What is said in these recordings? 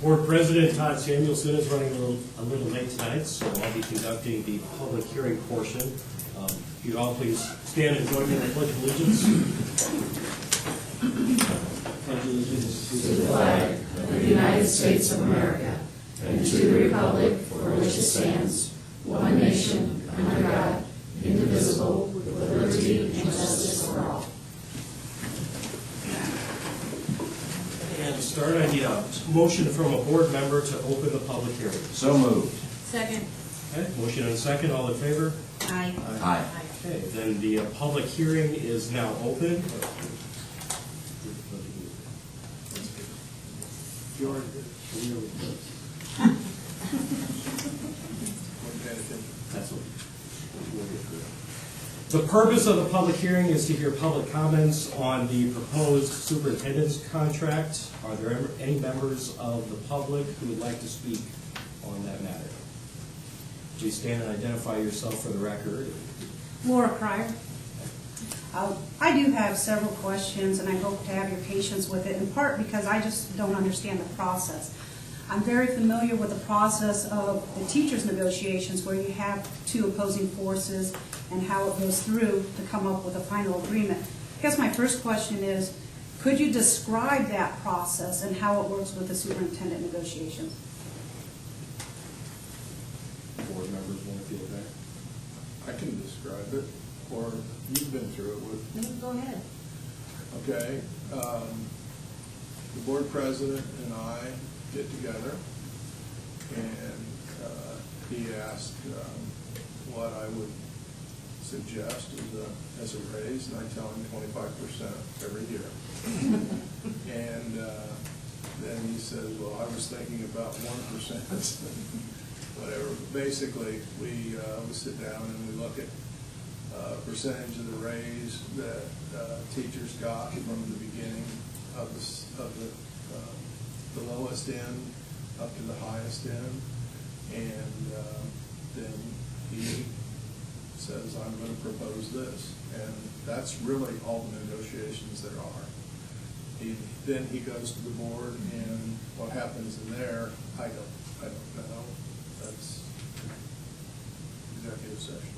Board President Todd Samuelson is running a little late tonight, so I'll be conducting the public hearing portion. If you'd all please stand and join me in the Pledge of Allegiance. Pledge allegiance to the flag of the United States of America and to the republic for which it stands, one nation, under God, indivisible, with liberty and justice for all. And to start, I need a motion from a board member to open the public hearing. So moved. Second. Okay, motion and a second, all in favor? Aye. Aye. Okay, then the public hearing is now open. That's what. The purpose of the public hearing is to hear public comments on the proposed superintendent's contract. Are there any members of the public who would like to speak on that matter? Please stand and identify yourself for the record. Laura Pryor. I do have several questions, and I hope to have your patience with it, in part because I just don't understand the process. I'm very familiar with the process of the teachers' negotiations, where you have two opposing forces and how it goes through to come up with a final agreement. I guess my first question is, could you describe that process and how it works with the superintendent negotiations? Board members want to field that? I can describe it, or you've been through it with. No, go ahead. Okay. The board president and I get together, and he asked what I would suggest as a raise, and I tell him 25% every year. And then he says, well, I was thinking about 1%. Whatever. Basically, we sit down and we look at percentage of the raise that teachers got from the beginning of the lowest end up to the highest end, and then he says, I'm going to propose this, and that's really all the negotiations there are. Then he goes to the board, and what happens in there, I don't know. That's executive session.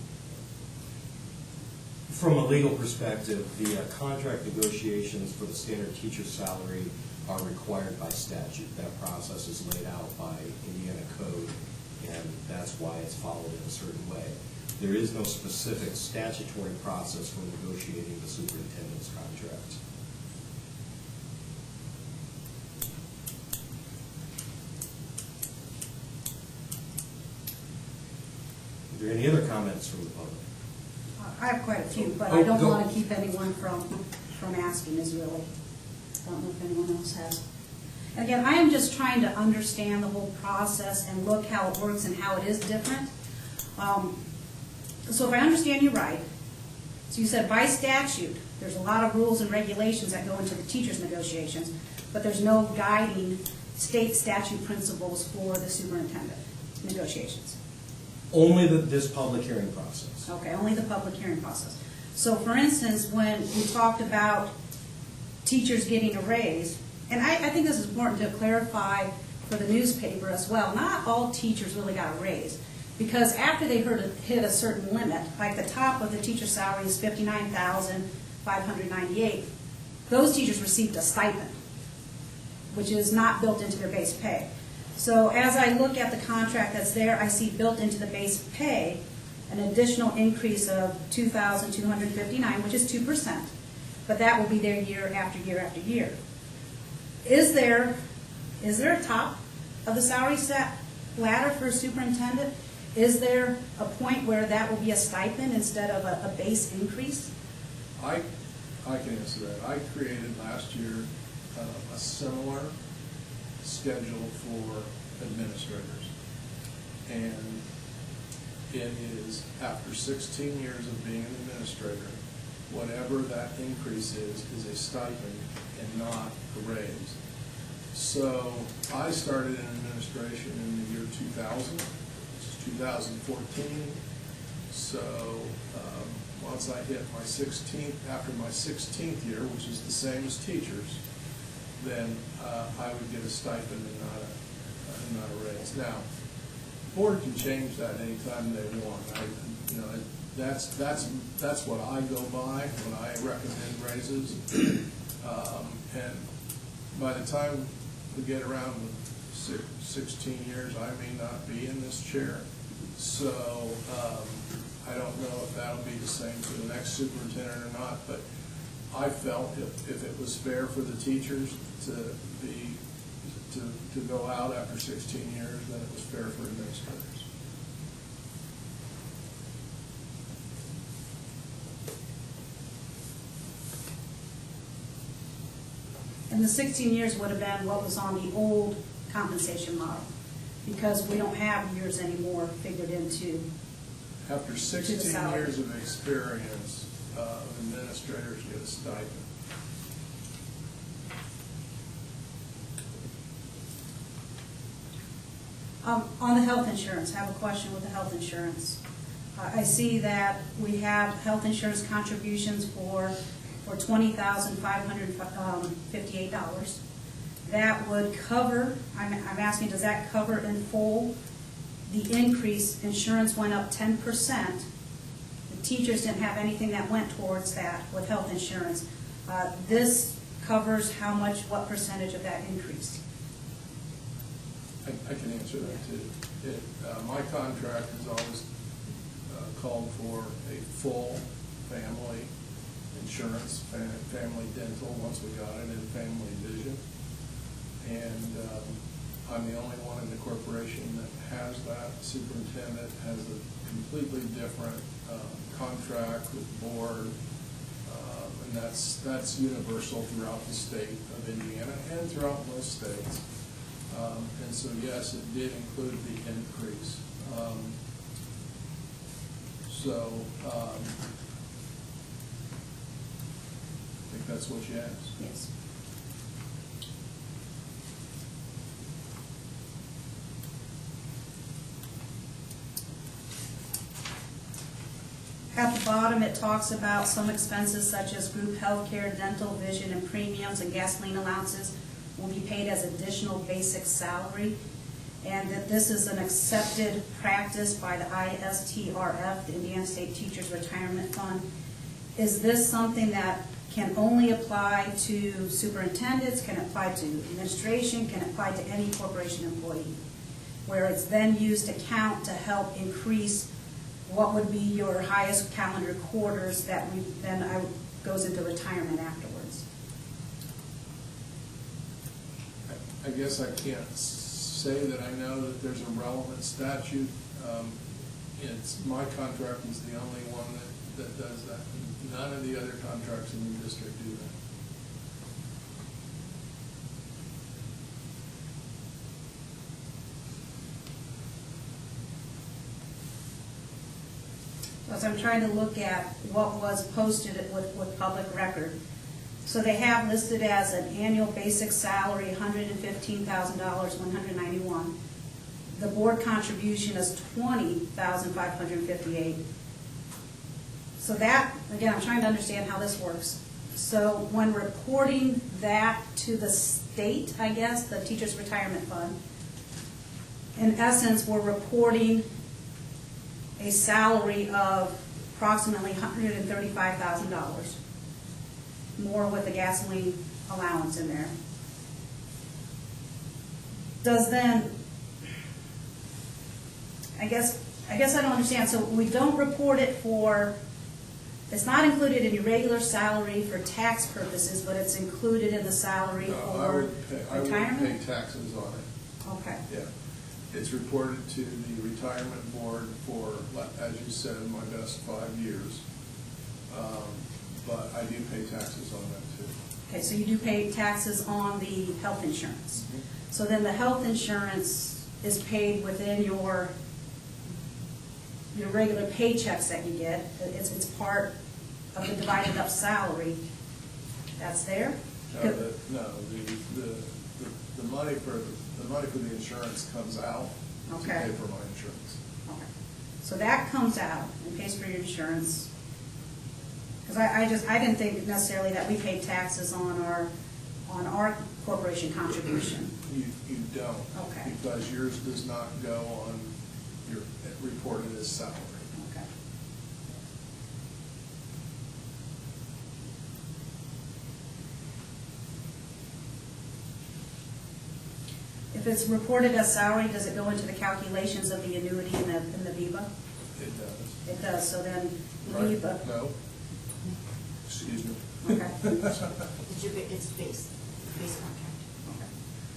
From a legal perspective, the contract negotiations for the standard teacher salary are required by statute. That process is laid out by Indiana code, and that's why it's followed in a certain way. There is no specific statutory process for negotiating the superintendent's contract. Are there any other comments from the public? I have quite a few, but I don't want to keep anyone from asking, is really. I don't know if anyone else has. Again, I am just trying to understand the whole process and look how it works and how it is different. So if I understand you right, so you said by statute, there's a lot of rules and regulations that go into the teachers' negotiations, but there's no guiding state statute principles for the superintendent negotiations. Only this public hearing process. Okay, only the public hearing process. So for instance, when we talked about teachers getting a raise, and I think this is important to clarify for the newspaper as well, not all teachers really got a raise, because after they hit a certain limit, like the top of the teacher salary is $59,598, those teachers received a stipend, which is not built into their base pay. So as I look at the contract that's there, I see built into the base pay an additional increase of $2,259, which is 2%. But that will be there year after year after year. Is there a top of the salary set ladder for a superintendent? Is there a point where that will be a stipend instead of a base increase? I can answer that. I created last year a similar schedule for administrators, and it is after 16 years of being an administrator, whatever that increase is a stipend and not a raise. So I started in administration in the year 2000, which is 2014. So once I hit my 16th, after my 16th year, which is the same as teachers, then I would get a stipend and not not a raise. Now, the board can change that anytime they want. That's what I go by when I recommend raises. And by the time we get around with 16 years, I may not be in this chair. So I don't know if that'll be the same for the next superintendent or not, but I felt if it was fair for the teachers to go out after 16 years, then it was fair for administrators. And the 16 years would have been what was on the old compensation model, because we don't have years anymore figured into. After 16 years of experience, administrators get a stipend. On the health insurance, I have a question with the health insurance. I see that we have health insurance contributions for $20,558. That would cover, I'm asking, does that cover in full the increase? Insurance went up 10%. The teachers didn't have anything that went towards that with health insurance. This covers how much, what percentage of that increase? I can answer that too. My contract has always called for a full family insurance, family dental, once we got it, and family vision. And I'm the only one in the corporation that has that. Superintendent has a completely different contract with the board, and that's universal throughout the state of Indiana and throughout most states. And so, yes, it did include the increase. I think that's what you asked. Yes. At the bottom, it talks about some expenses such as group health care, dental, vision, and premiums and gasoline allowances will be paid as additional basic salary, and that this is an accepted practice by the ISTRF, the Indiana State Teachers Retirement Fund. Is this something that can only apply to superintendents, can apply to administration, can apply to any corporation employee, where it's then used to count to help increase what would be your highest calendar quarters that goes into retirement afterwards? I guess I can't say that I know that there's a relevant statute. My contract is the only one that does that. None of the other contracts in the district do that. So I'm trying to look at what was posted with public record. So they have listed as an annual basic salary, $115,191. The board contribution is $20,558. So that, again, I'm trying to understand how this works. So when reporting that to the state, I guess, the Teachers Retirement Fund, in essence, we're reporting a salary of approximately $135,000, more with the gasoline allowance in there. Does then, I guess I don't understand. So we don't report it for, it's not included in your regular salary for tax purposes, but it's included in the salary for I would retirement? pay taxes on it. Okay. Yeah. It's reported to the retirement board for, as you said, my best 5 years. But I do pay taxes on that too. Okay, so you do pay taxes on the health insurance. So then the health insurance is paid within your regular paychecks that you get. It's part of the divided up salary that's there? No, the money for the insurance comes out to Okay. pay for my insurance. Okay. So that comes out and pays for your insurance. Because I didn't think necessarily that we paid taxes on our corporation contribution. You don't. Okay. Because yours does not go on your reported as salary. Okay. If it's reported as salary, does it go into the calculations of the annuity in the VIVA? It does. It does, so then Right? VIVA, No? Excuse me. okay. It's base contract.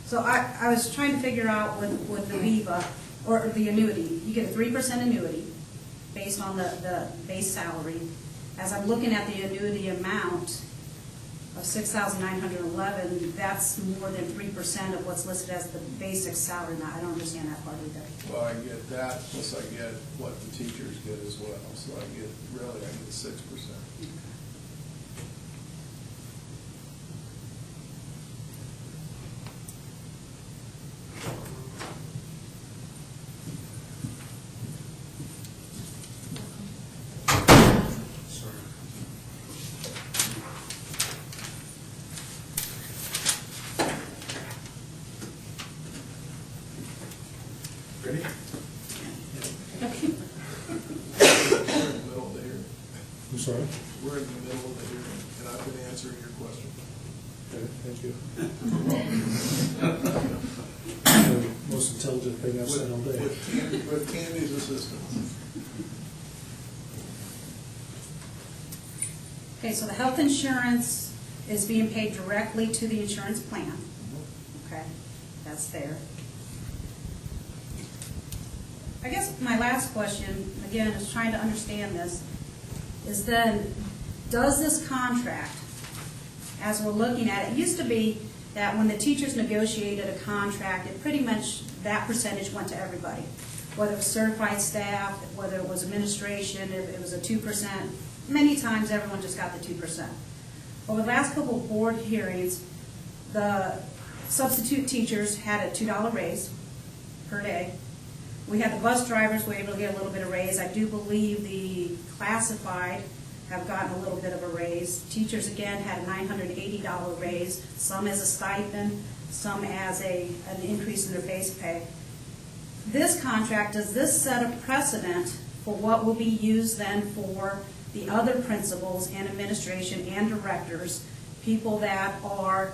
So I was trying to figure out with the VIVA, or the annuity, you get a 3% annuity based on the base salary. As I'm looking at the annuity amount of $6,911, that's more than 3% of what's listed as the basic salary. Now, I don't understand that part either. Well, I get that, plus I get what the teachers get as well, so I get 6%. Ready? We're in the middle of the hearing. I'm sorry? We're in the middle of the hearing, and I've been answering your question. Okay, thank you. The most intelligent thing I've said all day. With Candy's assistance. Okay, so the health insurance is being paid directly to the insurance plan. Okay, that's there. I guess my last question, again, is trying to understand this, is then, does this contract, as we're looking at it, used to be that when the teachers negotiated a contract, it pretty much, that percentage went to everybody. Whether it was certified staff, whether it was administration, if it was a 2%, many times everyone just got the 2%. Over the last couple of board hearings, the substitute teachers had a $2 raise per day. We had the bus drivers were able to get a little bit of raise. I do believe the classified have gotten a little bit of a raise. Teachers, again, had a $980 raise, some as a stipend, some as an increase in their base pay. This contract, does this set a precedent for what will be used then for the other principals and administration and directors, people that are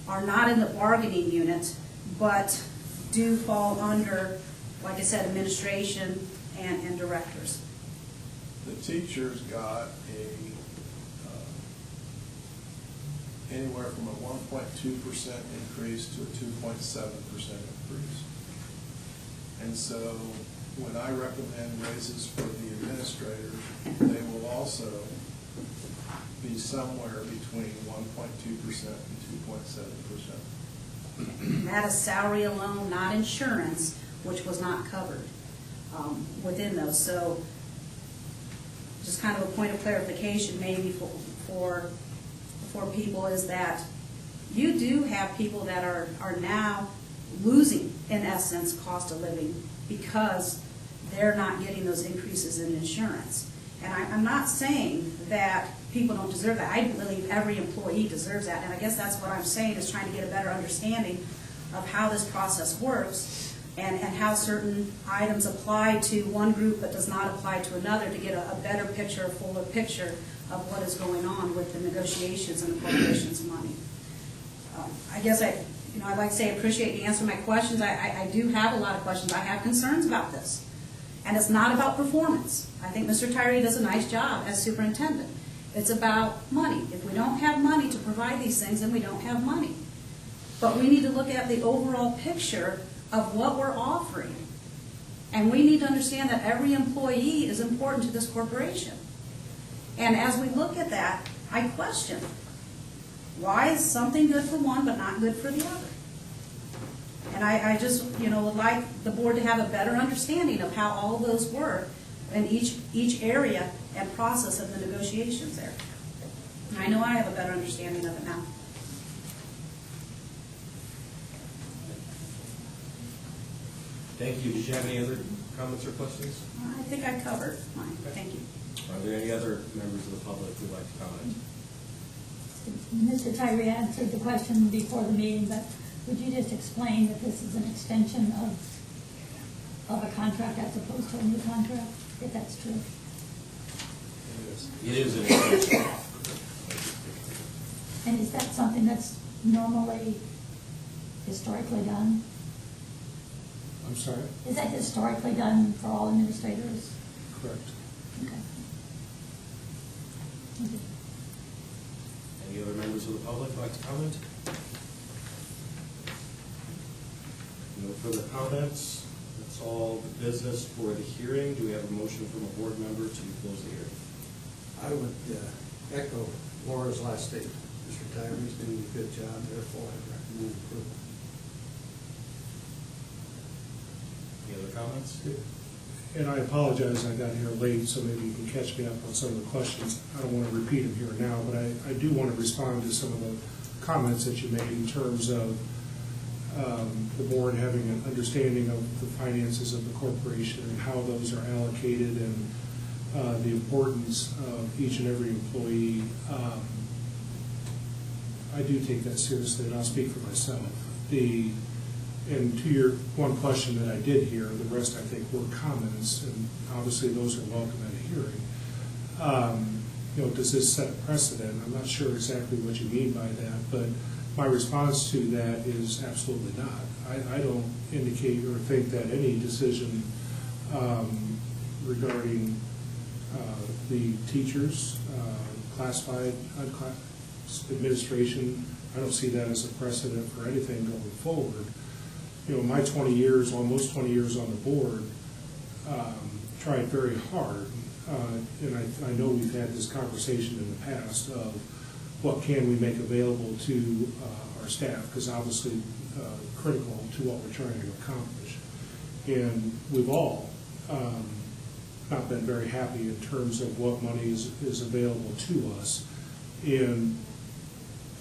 not in the bargaining unit, but do fall under, like I said, administration and directors? The teachers got anywhere from a 1.2% increase to a 2.7% increase. And so when I recommend raises for the administrators, they will also be somewhere between 1.2% and 2.7%. That is salary alone, not insurance, which was not covered within those. So just kind of a point of clarification maybe for people is that you do have people that are now losing, in essence, cost of living because they're not getting those increases in insurance. And I'm not saying that people don't deserve that. I believe every employee deserves that. And I guess that's what I'm saying, is trying to get a better understanding of how this process works and how certain items apply to one group but does not apply to another, to get a better picture, a fuller picture of what is going on with the negotiations and the corporation's money. I guess I'd like to say I appreciate you answering my questions. I do have a lot of questions. I have concerns about this. And it's not about performance. I think Mr. Tyree does a nice job as superintendent. It's about money. If we don't have money to provide these things, then we don't have money. But we need to look at the overall picture of what we're offering. And we need to understand that every employee is important to this corporation. And as we look at that, I question, why is something good for one but not good for the other? And I just, would like the board to have a better understanding of how all those work in each area and process of the negotiations there. And I know I have a better understanding of it now. Thank you. Did you have any other comments or questions? I think I covered mine. Thank you. Are there any other members of the public who would like to comment? Mr. Tyree answered the question before the meeting, but would you just explain that this is an extension of a contract as opposed to a new contract, if that's true? It is an extension. And is that something that's normally historically done? I'm sorry? Is that historically done for all administrators? Correct. Okay. Thank you. Any other members of the public like to comment? No further comments. That's all the business for the hearing. Do we have a motion from a board member to close the hearing? I would echo Laura's last statement. Mr. Tyree's doing a good job, therefore I recommend approval. Any other comments? And I apologize, I got here late, so maybe you can catch me up on some of the questions. I don't want to repeat them here now, but I do want to respond to some of the comments that you made in terms of the board having an understanding of the finances of the corporation and how those are allocated and the importance of each and every employee. I do take that seriously, and I'll speak for myself. And to your one question that I did hear, the rest I think were comments, and obviously those are welcome at a hearing. Does this set a precedent? I'm not sure exactly what you mean by that, but my response to that is absolutely not. I don't indicate or think that any decision regarding the teachers, classified, unclassified administration, I don't see that as a precedent for anything going forward. My 20 years, almost 20 years on the board, tried very hard, and I know we've had this conversation in the past of what can we make available to our staff, because obviously critical to what we're trying to accomplish. And we've all not been very happy in terms of what money is available to us. And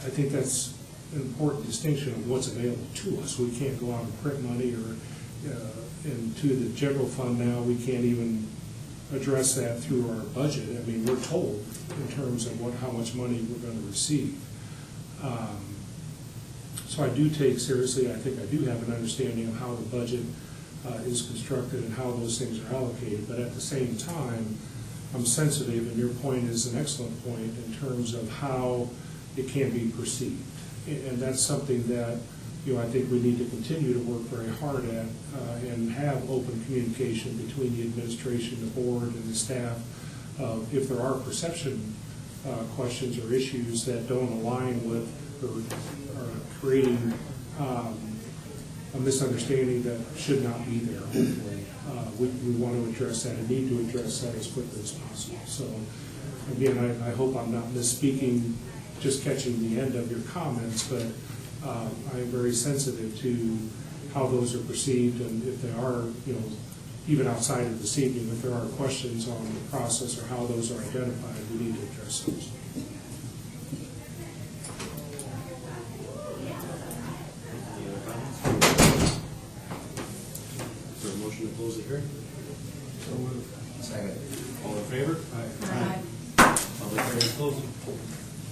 I think that's an important distinction of what's available to us. We can't go out and print money, or into the general fund now, we can't even address that through our budget. I mean, we're told in terms of how much money we're going to receive. So I do take seriously, I think I do have an understanding of how the budget is constructed and how those things are allocated, but at the same time, I'm sensitive, and your point is an excellent point in terms of how it can be perceived. And that's something that I think we need to continue to work very hard at and have open communication between the administration, the board, and the staff. If there are perception questions or issues that don't align with or are creating a misunderstanding that should not be there, hopefully, we want to address that and need to address that as quickly as possible. So, again, I hope I'm not misspeaking, just catching the end of your comments, but I am very sensitive to how those are perceived, and if they are, even outside of this evening, if there are questions on the process or how those are identified, we need to address those. Any other comments? Is there a motion to close the hearing? So moved. Second. All in favor? Aye. Public hearing is closed.